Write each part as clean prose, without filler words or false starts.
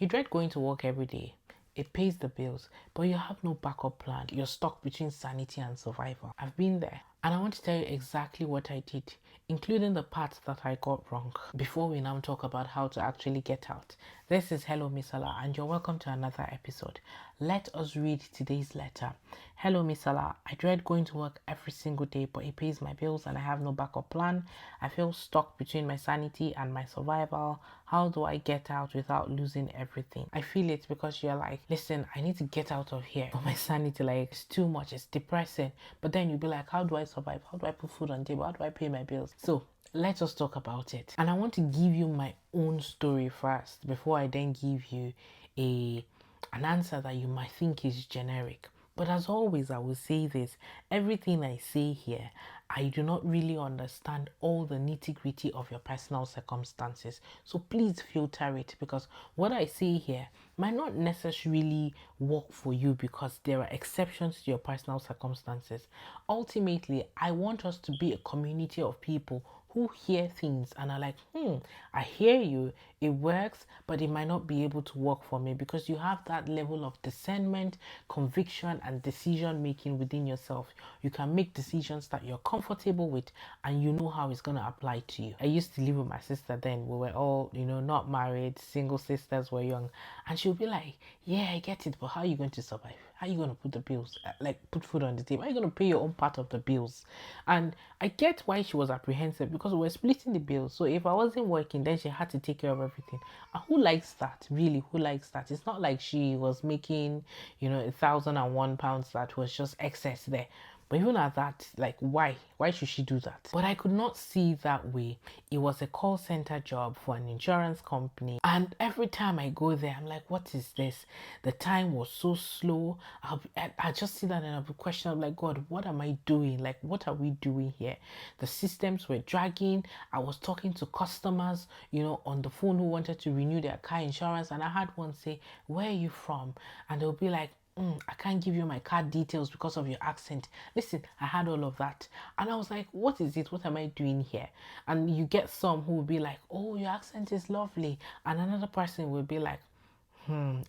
You dread going to work every day. It pays the bills, but you have no backup plan. You're stuck between sanity and survival. I've been there. And I want to tell you exactly what I did, including the parts that I got wrong, before we now talk about how to actually get out. This is Hello Misola, and you're welcome to another episode. Let us read today's letter. Hello Misola, I dread going to work every single day, but it pays my bills and I have no backup plan. I feel stuck between my sanity and my survival. How do I get out without losing everything? I feel it because you're like, listen, I need to get out of here. But my sanity, like, it's too much. It's depressing. But then you'll be like, how do I survive? How do I put food on the table? How do I pay my bills? So let us talk about it. And I want to give you my own story first before I then give you an answer that you might think is generic. But as always, I will say this, everything I say here, I do not really understand all the nitty-gritty of your personal circumstances. So please filter it, because what I say here might not necessarily work for you because there are exceptions to your personal circumstances. Ultimately, I want us to be a community of people who hear things and are like, I hear you, it works, but it might not be able to work for me, because you have that level of discernment, conviction, and decision making within yourself. You can make decisions that you're comfortable with and you know how it's going to apply to you. I used to live with my sister then. We were all, not married, single sisters, were young. And she'll be like, yeah, I get it, but how are you going to survive? How are you going to put the bills, put food on the table? How are you going to pay your own part of the bills? And I get why she was apprehensive, because we were splitting the bills. So if I wasn't working, then she had to take care of everything. And who likes that? Really, who likes that? It's not like she was making, £1,001 that was just excess there. But even at that, like, why? Why should she do that? But I could not see that way. It was a call center job for an insurance company. And every time I go there, I'm like, what is this? The time was so slow. I just see that and I'll be questioning, like, God, what am I doing? Like, what are we doing here? The systems were dragging. I was talking to customers, on the phone, who wanted to renew their car insurance. And I had one say, where are you from? And they'll be like, I can't give you my card details because of your accent. Listen, I had all of that. And I was like, what is it? What am I doing here? And you get some who will be like, oh, your accent is lovely. And another person will be like,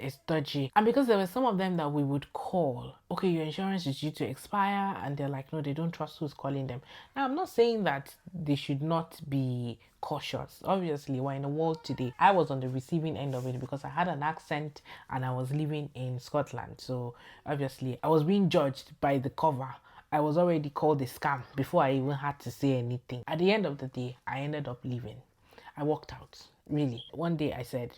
it's dodgy. And because there were some of them that we would call, okay, your insurance is due to expire, and they're like, no, they don't trust who's calling them. Now, I'm not saying that they should not be cautious. Obviously, we're in a world today. I was on the receiving end of it because I had an accent and I was living in Scotland. So obviously, I was being judged by the cover. I was already called a scam before I even had to say anything. At the end of the day, I ended up leaving. I walked out. Really. One day I said,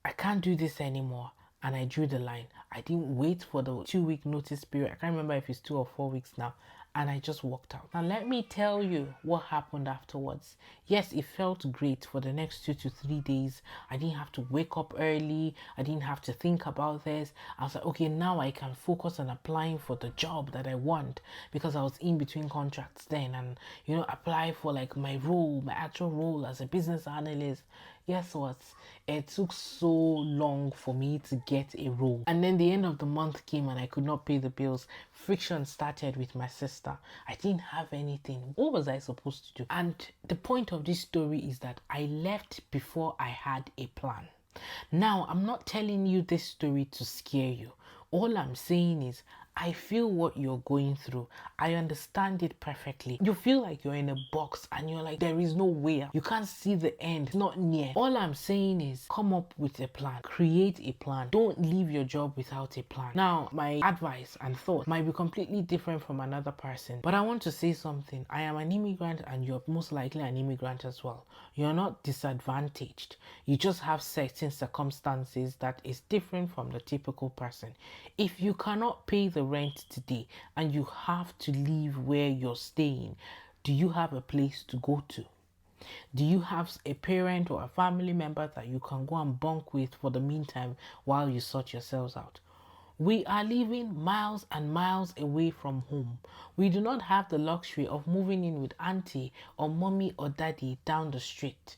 I can't do this anymore. And I drew the line. I didn't wait for the 2-week notice period. I can't remember if it's 2 or 4 weeks now. And I just walked out. Now let me tell you what happened afterwards. Yes, it felt great for the next 2 to 3 days. I didn't have to wake up early. I didn't have to think about this. I was like, okay, now I can focus on applying for the job that I want, because I was in between contracts then, and apply for like my role, my actual role as a business analyst. Guess what? It took so long for me to get a role. And then the end of the month came and I could not pay the bills. Friction started with my sister. I didn't have anything. What was I supposed to do? And the point of this story is that I left before I had a plan. Now, I'm not telling you this story to scare you. All I'm saying is, I feel what you're going through. I understand it perfectly. You feel like you're in a box and you're like, there is no way out. You can't see the end. It's not near. All I'm saying is, come up with a plan. Create a plan. Don't leave your job without a plan. Now, my advice and thought might be completely different from another person, but I want to say something. I am an immigrant and you're most likely an immigrant as well. You're not disadvantaged. You just have certain circumstances that is different from the typical person. If you cannot pay the rent today and you have to leave where you're staying, do you have a place to go to? Do you have a parent or a family member that you can go and bunk with for the meantime while you sort yourselves out? We are living miles and miles away from home. We do not have the luxury of moving in with auntie or mommy or daddy down the street.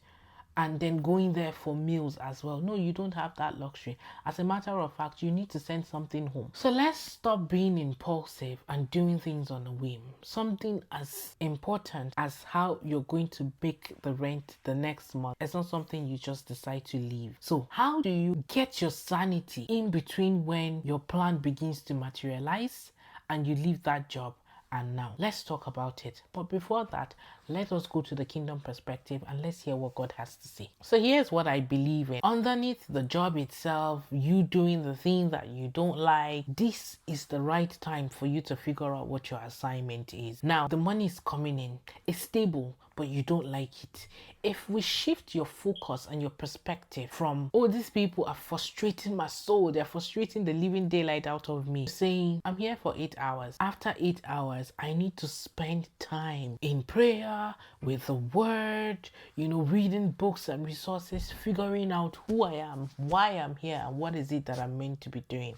and then going there for meals as well. No, you don't have that luxury. As a matter of fact, you need to send something home. So let's stop being impulsive and doing things on a whim. Something as important as how you're going to make the rent the next month, it's not something you just decide to leave. So how do you get your sanity in between when your plan begins to materialize and you leave that job? And now let's talk about it. But before that, let us go to the kingdom perspective and let's hear what God has to say. So here's what I believe in. Underneath the job itself, you doing the thing that you don't like, this is the right time for you to figure out what your assignment is. Now, the money is coming in. It's stable, but you don't like it. If we shift your focus and your perspective from, oh, these people are frustrating my soul, they're frustrating the living daylight out of me, saying, I'm here for 8 hours. After 8 hours, I need to spend time in prayer, with the word, reading books and resources, figuring out who I am, why I'm here, and what is it that I'm meant to be doing.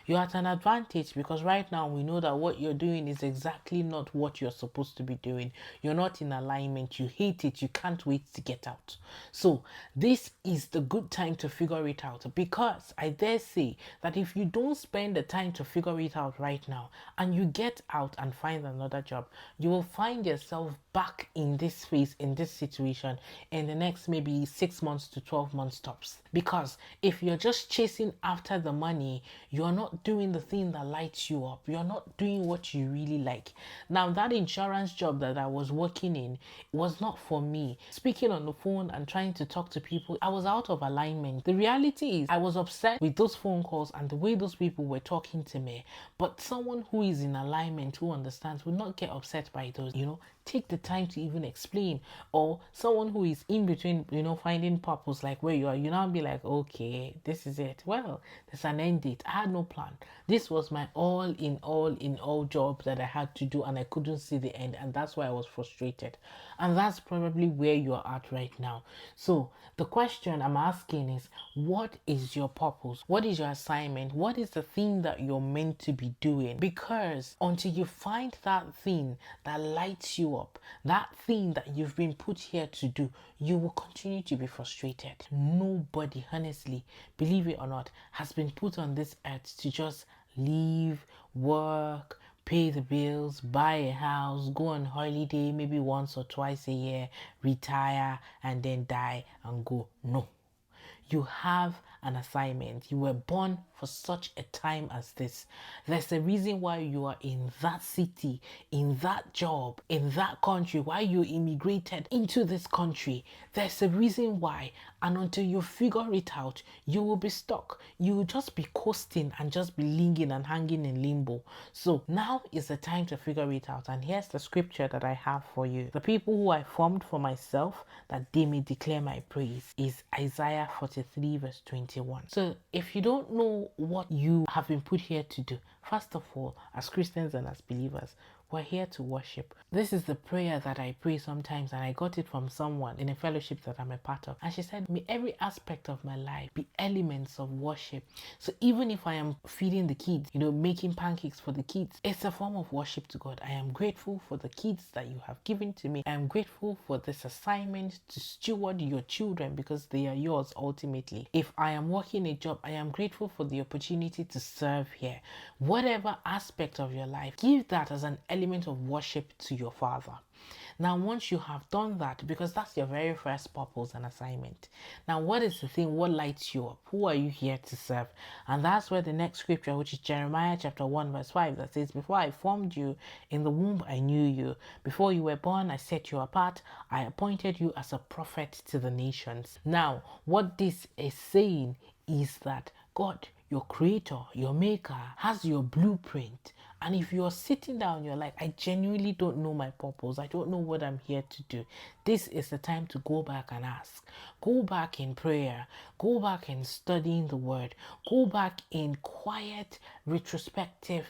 You're at an advantage because right now we know that what you're doing is exactly not what you're supposed to be doing. You're not in alignment. You hate it. You can't wait to get out. So this is the good time to figure it out, because I dare say that if you don't spend the time to figure it out right now and you get out and find another job, you will find yourself back in this phase, in this situation, in the next maybe 6 months to 12 months tops. Because if you're just chasing after the money, you're not doing the thing that lights you up. You're not doing what you really like. Now, that insurance job that I was working in was not for me. Speaking on the phone and trying to talk to people, I was out of alignment. The reality is I was upset with those phone calls and the way those people were talking to me. But someone who is in alignment, who understands, will not get upset by those, take the time to even explain. Or someone who is in between, finding purpose, like where you are, you now be like, okay, this is it. Well, there's an end date. I had no plan. This was my all in all job that I had to do, and I couldn't see the end, and that's why I was frustrated. And that's probably where you're at right now. So the question I'm asking is, what is your purpose? What is your assignment? What is the thing that you're meant to be doing? Because until you find that thing that lights you up, that thing that you've been put here to do, you will continue to be frustrated. Nobody, honestly, believe it or not, has been put on this earth to just live, work, pay the bills, buy a house, go on holiday maybe once or twice a year, retire, and then die and go. No. You have an assignment. You were born for such a time as this. There's a reason why you are in that city, in that job, in that country, why you immigrated into this country. There's a reason why. And until you figure it out, you will be stuck. You will just be coasting and just be lingering and hanging in limbo. So now is the time to figure it out. And here's the scripture that I have for you. The people who I formed for myself, that they may declare my praise, is Isaiah 43 verse 21. So if you don't know what you have been put here to do, first of all, as Christians and as believers, we're here to worship. This is the prayer that I pray sometimes, and I got it from someone in a fellowship that I'm a part of. And she said, may every aspect of my life be elements of worship. So even if I am feeding the kids, making pancakes for the kids, it's a form of worship to God. I am grateful for the kids that you have given to me. I am grateful for this assignment to steward your children, because they are yours ultimately. If I am working a job, I am grateful for the opportunity to serve here. Whatever aspect of your life, give that as an element of worship to your Father. Now, once you have done that, because that's your very first purpose and assignment, now what is the thing? What lights you up? Who are you here to serve? And that's where the next scripture, which is Jeremiah chapter 1 verse 5, that says, before I formed you in the womb, I knew you. Before you were born, I set you apart. I appointed you as a prophet to the nations. Now, what this is saying is that God, your creator, your maker, has your blueprint. And if you're sitting down, you're like, I genuinely don't know my purpose. I don't know what I'm here to do. This is the time to go back and ask. Go back in prayer. Go back in studying the word. Go back in quiet, retrospective,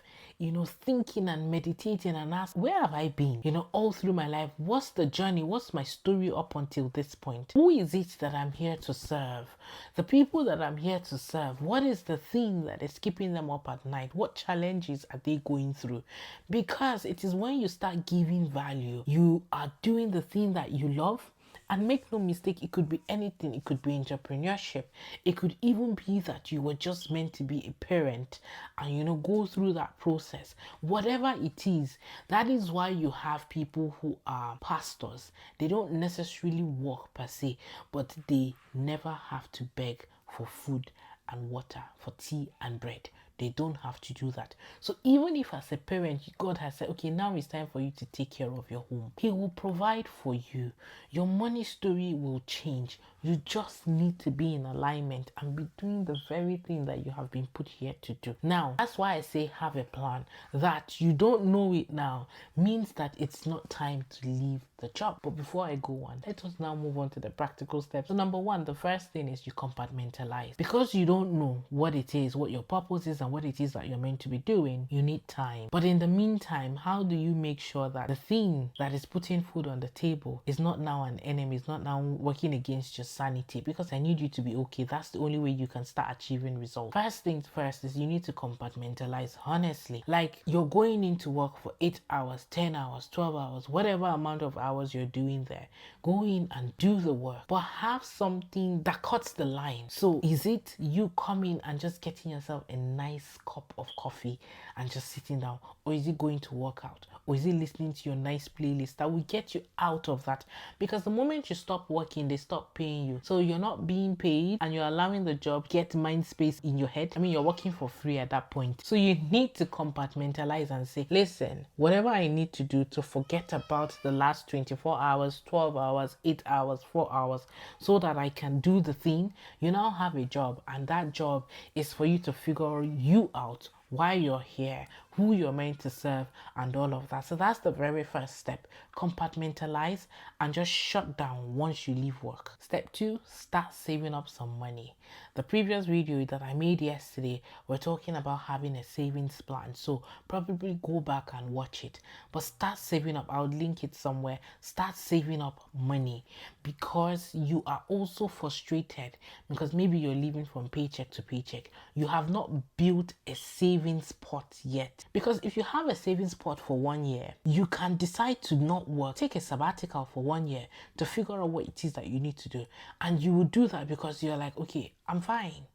thinking and meditating and ask, where have I been? All through my life, what's the journey? What's my story up until this point? Who is it that I'm here to serve? The people that I'm here to serve, what is the thing that is keeping them up at night? What challenges are they going through? Because it is when you start giving value, you are doing the thing that you love, And make no mistake, it could be anything. It could be entrepreneurship. It could even be that you were just meant to be a parent and, go through that process. Whatever it is, that is why you have people who are pastors. They don't necessarily work per se, but they never have to beg for food and water, for tea and bread. They don't have to do that. So even if as a parent, God has said, okay, now it's time for you to take care of your home, He will provide for you. Your money story will change. You just need to be in alignment and be doing the very thing that you have been put here to do. Now, that's why I say have a plan. That you don't know it now means that it's not time to leave the job. But before I go on, let us now move on to the practical steps. So number one, the first thing is you compartmentalize. Because you don't know what it is, what your purpose is, and what it is that you're meant to be doing, you need time. But in the meantime, how do you make sure that the thing that is putting food on the table is not now an enemy, is not now working against your sanity? Because I need you to be okay. That's the only way you can start achieving results. First things first is you need to compartmentalize, honestly. Like, you're going into work for 8 hours, 10 hours, 12 hours, whatever amount of hours you're doing there. Go in and do the work, but have something that cuts the line. So is it you coming and just getting yourself a nice cup of coffee and just sitting down, or is it going to work out, or is it listening to your nice playlist that will get you out of that? Because the moment you stop working, they stop paying you. So you're not being paid and you're allowing the job get mind space in your head. I mean, you're working for free at that point. So you need to compartmentalize and say, listen, whatever I need to do to forget about the last 24 hours, 12 hours, 8 hours, 4 hours, so that I can do the thing. You now have a job, and that job is for you to figure you out, why you're here, who you're meant to serve, and all of that. So that's the very first step. Compartmentalize and just shut down once you leave work. Step 2, start saving up some money. The previous video that I made yesterday, we're talking about having a savings plan. So probably go back and watch it. But start saving up. I'll link it somewhere. Start saving up money, because you are also frustrated because maybe you're living from paycheck to paycheck. You have not built a savings pot yet. Because if you have a savings pot for 1 year, you can decide to not work, take a sabbatical for 1 year to figure out what it is that you need to do. And you will do that because you're like, okay, I'm fine.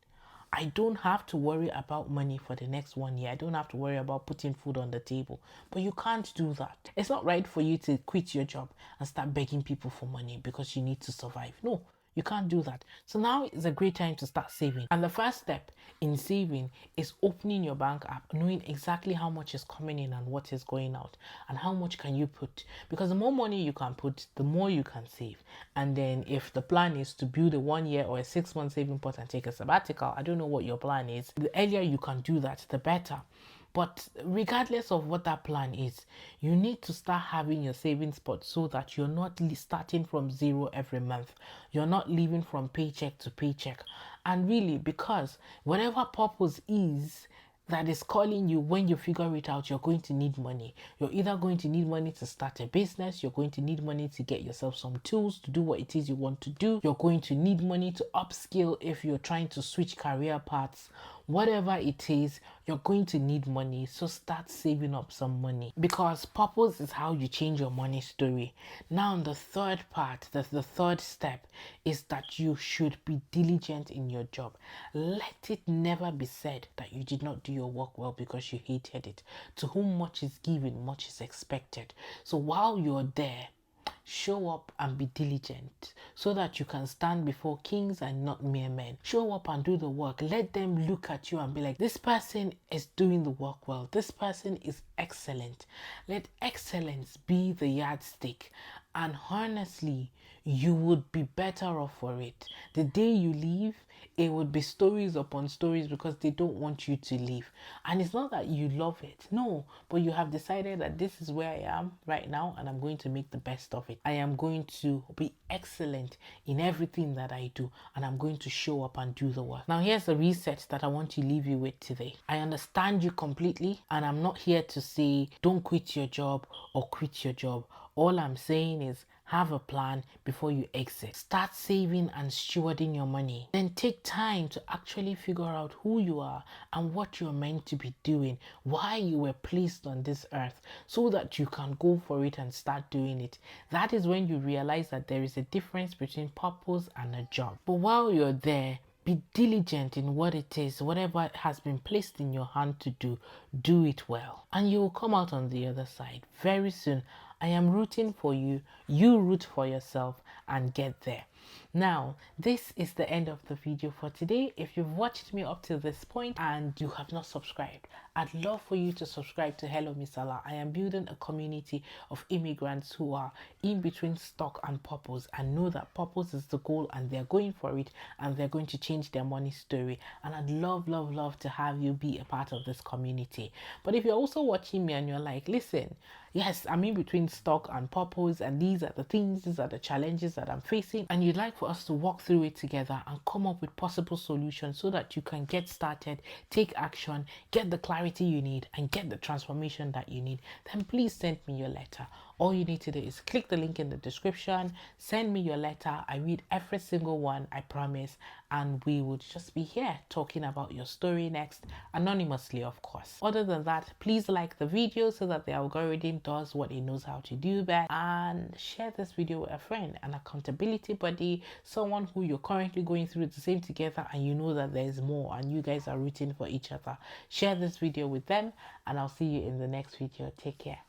I don't have to worry about money for the next 1 year. I don't have to worry about putting food on the table. But you can't do that. It's not right for you to quit your job and start begging people for money because you need to survive. No, you can't do that. So now is a great time to start saving. And the first step in saving is opening your bank app, knowing exactly how much is coming in and what is going out, and how much can you put. Because the more money you can put, the more you can save. And then if the plan is to build a 1 year or a 6 month saving pot and take a sabbatical, I don't know what your plan is. The earlier you can do that, the better. But regardless of what that plan is, you need to start having your savings pot so that you're not starting from zero every month. You're not living from paycheck to paycheck. And really, because whatever purpose is that is calling you, when you figure it out, you're going to need money. You're either going to need money to start a business, you're going to need money to get yourself some tools to do what it is you want to do, you're going to need money to upskill if you're trying to switch career paths. Whatever it is, you're going to need money. So start saving up some money, because purpose is how you change your money story. Now, the third part, the third step is that you should be diligent in your job. Let it never be said that you did not do your work well because you hated it. To whom much is given, much is expected. So while you're there, show up and be diligent so that you can stand before kings and not mere men. Show up and do the work. Let them look at you and be like, this person is doing the work well. This person is excellent. Let excellence be the yardstick. And honestly, you would be better off for it. The day you leave, it would be stories upon stories because they don't want you to leave. And it's not that you love it. No, but you have decided that this is where I am right now and I'm going to make the best of it. I am going to be excellent in everything that I do, and I'm going to show up and do the work. Now, here's the reset that I want to leave you with today. I understand you completely, and I'm not here to say don't quit your job or quit your job. All I'm saying is have a plan before you exit. Start saving and stewarding your money. Then take time to actually figure out who you are and what you're meant to be doing, why you were placed on this earth, so that you can go for it and start doing it. That is when you realize that there is a difference between purpose and a job. But while you're there, be diligent in what it is, whatever has been placed in your hand to do, do it well. And you will come out on the other side very soon. I am rooting for you. You root for yourself and get there. Now, this is the end of the video for today. If you've watched me up to this point and you have not subscribed, I'd love for you to subscribe to Hello Misola. I am building a community of immigrants who are in between stock and purpose and know that purpose is the goal and they're going for it and they're going to change their money story. And I'd love to have you be a part of this community. But if you're also watching me and you're like, listen, yes, I'm in between stock and purpose and these are the things, these are the challenges that I'm facing, and you'd like for us to walk through it together and come up with possible solutions so that you can get started, take action, get the clarity you need and get the transformation that you need, then please send me your letter. All you need to do is click the link in the description, send me your letter. I read every single one, I promise, and we would just be here talking about your story next, anonymously of course. Other than that, please like the video so that the algorithm does what it knows how to do best, and share this video with a friend, an accountability buddy, someone who you're currently going through the same together and you know that there's more and you guys are rooting for each other. Share this video with them and I'll see you in the next video. Take care.